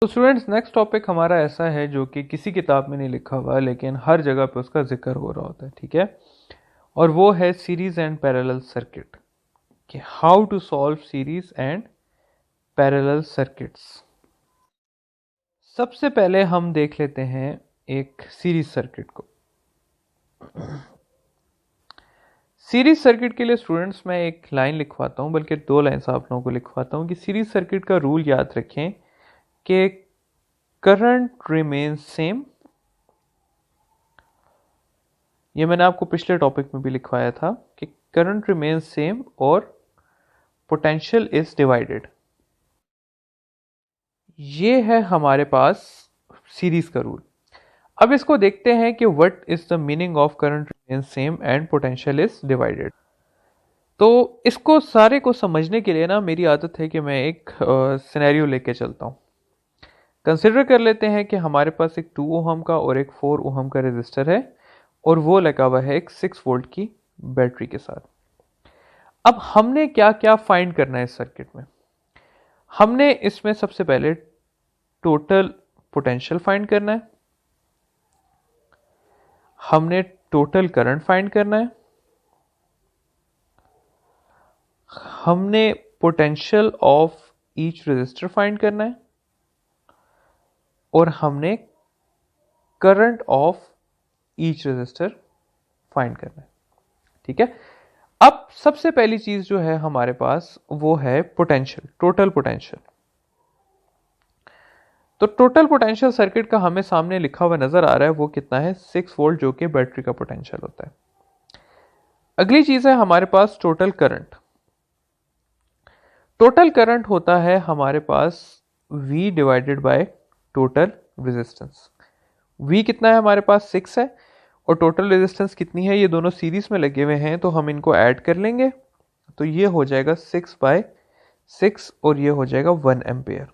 तो students next topic हमारा ऐसा है जो कि किसी किताब में नहीं लिखा हुआ लेकिन हर जगह पे उसका जिक्र हो रहा होता है, ठीक है। और वो है सीरीज एंड पैरेलल सर्किट, कि how to solve series and parallel circuits. सबसे पहले हम देख लेते हैं एक सीरीज सर्किट को। सीरीज सर्किट के लिए स्टूडेंट्स मैं एक लाइन लिखवाता हूं, बल्कि दो लाइन्स आप लोगों को लिखवाता हूं कि सीरीज सर्किट का रूल याद रखें कि करंट रिमेन्स सेम। ये मैंने आपको पिछले टॉपिक में भी लिखवाया था कि करंट रिमेन्स सेम और पोटेंशियल इज डिवाइडेड। ये है हमारे पास सीरीज का रूल। अब इसको देखते हैं कि what is the meaning of current remains same and potential is divided. तो इसको सारे को समझने के लिए ना मेरी आदत है कि मैं एक सिनेरियो लेके चलता हूँ। कंसिडर कर लेते हैं कि हमारे पास एक 2 ओहम का और एक 4 ओहम का रेजिस्टर है और वो लगा हुआ है एक 6 वोल्ट की बैटरी के साथ। अब हमने क्या क्या फाइंड करना है इस सर्किट में। हमने इसमें सबसे पहले टोटल पोटेंशियल फाइंड करना है, हमने टोटल करंट फाइंड करना है, हमने potential of each resistor find करना है और हमने current of each resistor find करना है, ठीक है। अब सबसे पहली चीज जो है हमारे पास वो है पोटेंशियल, टोटल पोटेंशियल। तो टोटल पोटेंशियल सर्किट का हमें सामने लिखा हुआ नजर आ रहा है, वो कितना है 6 वोल्ट, जो कि बैटरी का पोटेंशियल होता है। अगली चीज है हमारे पास टोटल करंट। टोटल करंट होता है हमारे पास V divided by total resistance. V कितना है हमारे पास 6 है और टोटल रेजिस्टेंस कितनी है, ये दोनों सीरीज में लगे हुए हैं तो हम इनको ऐड कर लेंगे तो ये हो जाएगा 6/6 और ये हो जाएगा 1 एम्पेयर।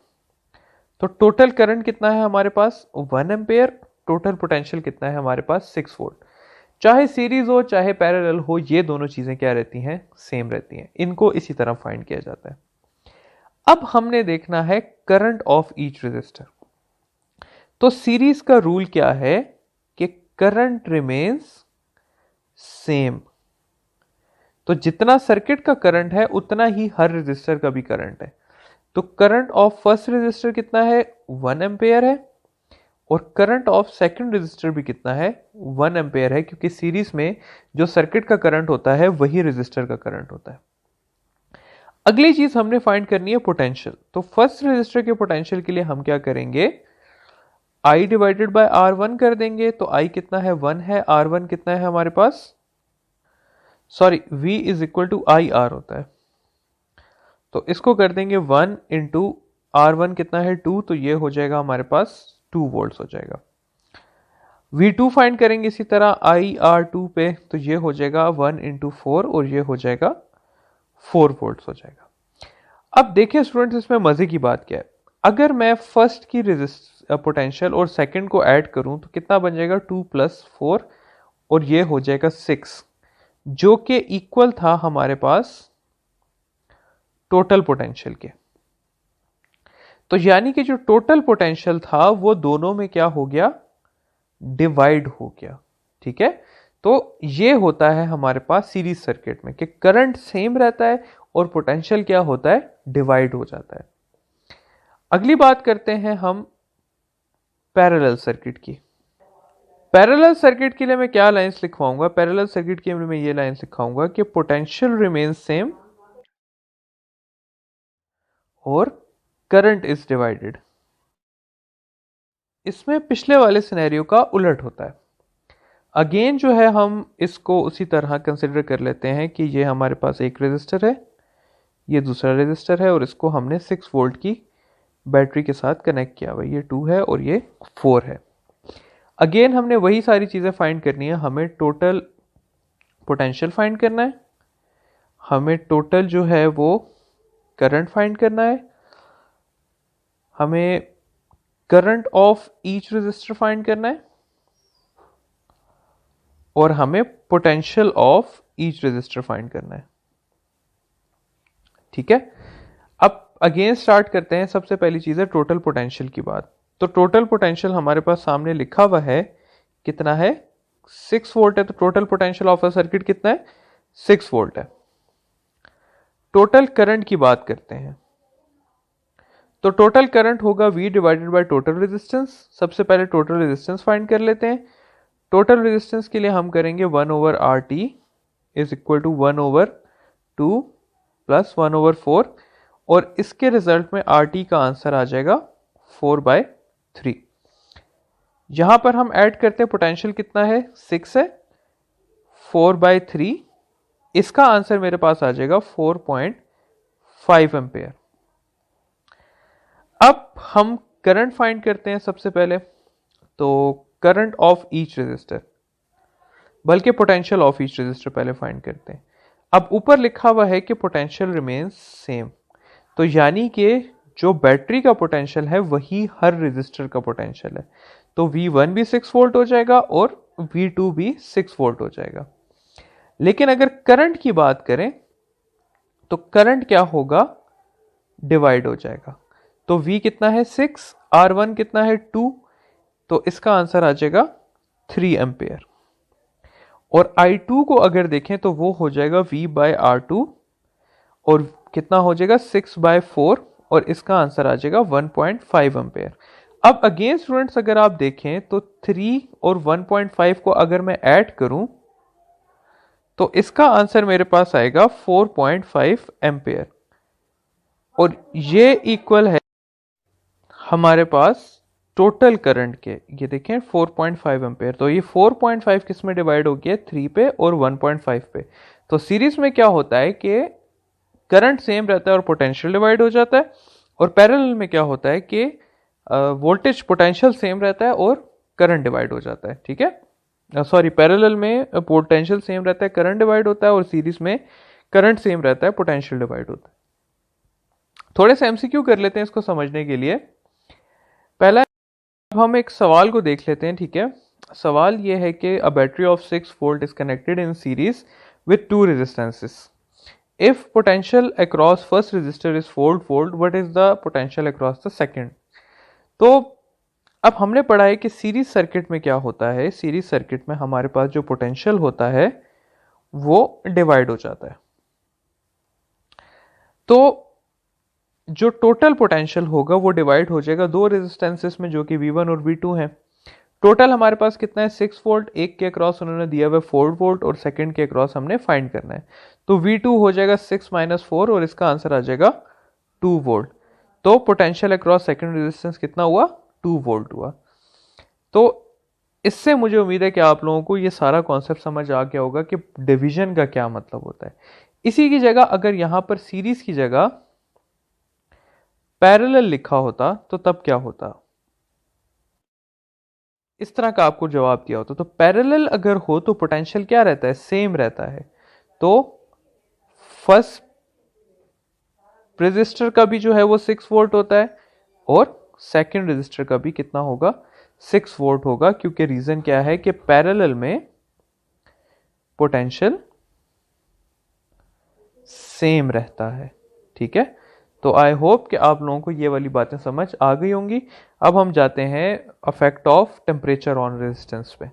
तो टोटल करंट कितना है हमारे पास 1 एम्पेयर, टोटल पोटेंशियल कितना है हमारे पास 6 वोल्ट। चाहे सीरीज हो चाहे पैरेलल हो, ये दोनों चीजें क्या रहती हैं, सेम रहती हैं। इनको इसी तरह फाइंड किया जाता है। अब हमने देखना है करंट ऑफ ईच रेजिस्टर। तो सीरीज का रूल क्या है कि करंट रिमेन्स सेम। तो जितना सर्किट का करंट है उतना ही हर रेजिस्टर का भी करंट है। तो करंट ऑफ फर्स्ट रेजिस्टर कितना है 1 एम्पेयर है और करंट ऑफ सेकंड रेजिस्टर भी कितना है 1 एम्पेयर है, क्योंकि सीरीज में जो सर्किट का करंट होता है वही रेजिस्टर का करंट होता है। अगली चीज हमने फाइंड करनी है पोटेंशियल। तो फर्स्ट रेजिस्टर के पोटेंशियल के लिए हम क्या करेंगे, I डिवाइडेड बाय R1 कर देंगे। तो I कितना है 1 है, R1 कितना है हमारे पास, sorry V is equal to I R होता है। तो इसको कर देंगे 1 इंटू R1 कितना है 2, तो ये हो जाएगा हमारे पास 2 वोल्ट हो जाएगा। V2 फाइंड करेंगे इसी तरह IR2 पे, तो ये हो जाएगा 1 इंटू 4 और ये हो जाएगा 4 वोल्ट हो जाएगा। अब देखिए स्टूडेंट्स, इसमें मजे की बात क्या है, अगर मैं फर्स्ट की पोटेंशियल और सेकंड को ऐड करूं तो कितना बन जाएगा 2 + 4 और ये हो जाएगा 6, जो कि इक्वल था हमारे पास टोटल पोटेंशियल के। तो यानी कि जो टोटल पोटेंशियल था वो दोनों में क्या हो गया, डिवाइड हो गया, ठीक है। तो ये होता है हमारे पास सीरीज सर्किट में कि करंट सेम रहता है और पोटेंशियल क्या होता है, डिवाइड हो जाता है। अगली बात करते हैं हम पैरेलल सर्किट की। पैरेलल सर्किट के लिए मैं क्या लाइंस लिखवाऊंगा, पैरेलल सर्किट के लिए मैं ये लाइंस लिखाऊंगा कि पोटेंशियल रिमेन्स सेम और करंट इज डिवाइडेड। इसमें पिछले वाले सिनेरियो का उलट होता है। अगेन जो है हम इसको उसी तरह कंसिडर कर लेते हैं कि ये हमारे पास एक रेजिस्टर है, ये दूसरा रेजिस्टर है और इसको हमने 6 वोल्ट की बैटरी के साथ कनेक्ट किया हुआ, ये 2 है और ये 4 है। अगेन हमने वही सारी चीज़ें फाइंड करनी है। हमें टोटल पोटेंशियल फाइंड करना है, हमें टोटल जो है वो करंट फाइंड करना है, हमें current of each resistor find करना है और हमें potential of each resistor find करना है, ठीक है। अब अगेन स्टार्ट करते हैं। सबसे पहली चीज़ है टोटल पोटेंशियल की बात। तो टोटल पोटेंशियल हमारे पास सामने लिखा हुआ है, कितना है, 6 वोल्ट है। तो total potential of a circuit कितना है, 6 वोल्ट है। टोटल करंट की बात करते हैं। तो टोटल करंट होगा V divided by total resistance. सबसे पहले टोटल रेजिस्टेंस फाइंड कर लेते हैं। टोटल रेजिस्टेंस के लिए हम करेंगे 1/RT is equal to 1/2 plus 1/4, और इसके रिजल्ट में RT का आंसर आ जाएगा 4/3। यहां पर हम ऐड करते हैं, पोटेंशियल कितना है, 6 है, 4/3, इसका आंसर मेरे पास आ जाएगा 4.5 एम्पेयर। अब हम करंट फाइंड करते हैं सबसे पहले। तो करंट ऑफ ईच रेजिस्टर, बल्कि पोटेंशियल ऑफ ईच रेजिस्टर पहले फाइंड करते हैं। अब ऊपर लिखा हुआ है कि पोटेंशियल रिमेन्स सेम, तो यानी कि जो बैटरी का पोटेंशियल है वही हर रेजिस्टर का पोटेंशियल है। तो V1 भी 6 वोल्ट हो जाएगा और V2 भी 6 वोल्ट हो जाएगा। लेकिन अगर करंट की बात करें तो करंट क्या होगा, डिवाइड हो जाएगा। तो V कितना है, 6, R1 कितना है, 2, तो इसका आंसर आ जाएगा 3 एम्पेयर। और I2 को अगर देखें तो वो हो जाएगा V/R2, और कितना हो जाएगा, 6/4, और इसका आंसर आ जाएगा 1.5 एम्पेयर। अब अगेन स्टूडेंट्स अगर आप देखें तो 3 और 1.5 को अगर मैं ऐड करूं तो इसका आंसर मेरे पास आएगा 4.5 एम्पेयर, और ये इक्वल है हमारे पास टोटल करंट के। ये देखें 4.5 एम्पेयर, तो ये 4.5 किस में डिवाइड हो गया, 3 पे और 1.5 पे। तो सीरीज में क्या होता है कि करंट सेम रहता है और पोटेंशियल डिवाइड हो जाता है, और पैरेलल में क्या होता है कि वोल्टेज पोटेंशियल सेम रहता है और करंट डिवाइड हो जाता है। ठीक है, सॉरी, पैरेलल में पोटेंशियल सेम रहता है, करंट डिवाइड होता है, और सीरीज में करंट सेम रहता है, पोटेंशियल डिवाइड होता है। थोड़े से एमसीक्यू कर लेते हैं इसको समझने के लिए। पहला, अब हम एक सवाल को देख लेते हैं। ठीक है, सवाल ये है कि a battery of 6 volt is connected in series with 2 resistances. If potential across first resistor is 4 volt, what is the potential across the second? तो अब हमने पढ़ा है कि सीरीज सर्किट में क्या होता है। सीरीज सर्किट में हमारे पास जो पोटेंशियल होता है वो डिवाइड हो जाता है। तो जो टोटल पोटेंशियल होगा वो डिवाइड हो जाएगा दो रेजिस्टेंसेस में, जो कि V1 और V2 हैं। टोटल हमारे पास कितना है, 6 वोल्ट, एक के अक्रॉस उन्होंने दिया हुआ 4 वोल्ट, और सेकंड के अक्रॉस हमने फाइंड करना है। तो V2 हो जाएगा 6 - 4, और इसका आंसर आ जाएगा 2 वोल्ट। तो पोटेंशियल अक्रॉस सेकंड रेजिस्टेंस कितना हुआ, 2 वोल्ट हुआ। तो इससे मुझे उम्मीद है कि आप लोगों को ये सारा कॉन्सेप्ट समझ आ गया होगा कि डिवीजन का क्या मतलब होता है। इसी की जगह अगर यहां पर सीरीज की जगह पैरेलल लिखा होता तो तब क्या होता, इस तरह का आपको जवाब दिया होता। तो पैरेलल अगर हो तो पोटेंशियल क्या रहता है, सेम रहता है। तो फर्स्ट रेजिस्टर का भी जो है वो 6 वोल्ट होता है, और सेकंड रेजिस्टर का भी कितना होगा, 6 वोल्ट होगा, क्योंकि रीजन क्या है कि पैरेलल में पोटेंशियल सेम रहता है। ठीक है, तो आई होप कि आप लोगों को ये वाली बातें समझ आ गई होंगी। अब हम जाते हैं affect of temperature on resistance पे।